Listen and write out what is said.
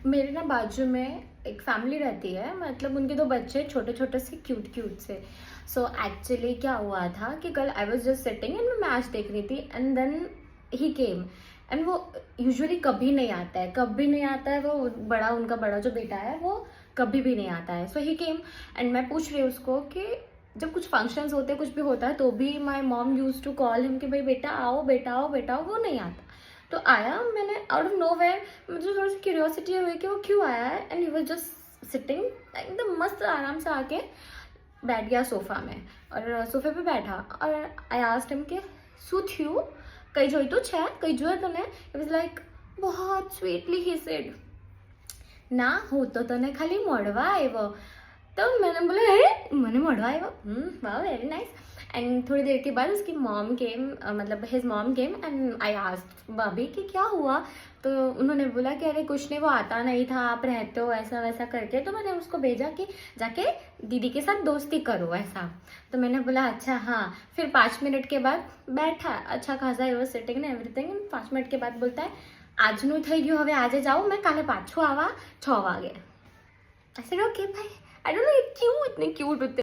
मेरे ना बाजू में एक फैमिली रहती है, मतलब उनके 2 बच्चे छोटे छोटे से क्यूट क्यूट से। सो एक्चुअली क्या हुआ था कि कल I was just sitting and मैं मैच देख रही थी and then he came. And वो यूजुअली कभी नहीं आता है, कभी नहीं आता है। वो बड़ा, उनका बड़ा जो बेटा है वो कभी भी नहीं आता है। सो ही केम एंड मैं पूछ रही हूँ उसको कि जब कुछ फंक्शंस होते हैं, कुछ भी होता है, तो भी my mom use to call him कि भाई बेटा आओ, बेटा आओ, बेटा आओ। वो नहीं आता। तो आया, मैंने आउट ऑफ नो वेयर मुझे थोड़ी सी क्यूरियोसिटी हुई कि वो क्यों आया है। And he was just sitting एकदम मस्त आराम से आके बैठ गया सोफा में, और सोफे पे बैठा। और आई आस्क्ड हिम कि શું થયું, કઈ જોઈતું છે, કઈ જોઈએ તને? ઇટ વોઝ લાઈક बहुत स्वीटली ही सेड, ના હું તો તને ખાલી મળવા આવ્યો। तो मैंने बोला हे मैंने मढ़वा आया, वाह वेरी नाइस। एंड थोड़ी देर के बाद उसकी मॉम केम, मतलब his mom came and I asked भाभी कि क्या हुआ। तो उन्होंने बोला कि अरे कुछ नहीं, वो आता नहीं था, आप रहते हो ऐसा वैसा करके, तो मैंने उसको भेजा कि जाके दीदी के साथ दोस्ती करो ऐसा। तो मैंने बोला अच्छा हाँ। फिर 5 मिनट के बाद बैठा अच्छा खासा, he was sitting and everything. 5 minute के बाद बोलता है આજનું થઈ ગયું, હવે આજે જાઉં, मैं કાલે પાછું આવા 6 વાગે। I said okay bye। I don't know, क्यों इतने क्यूट होते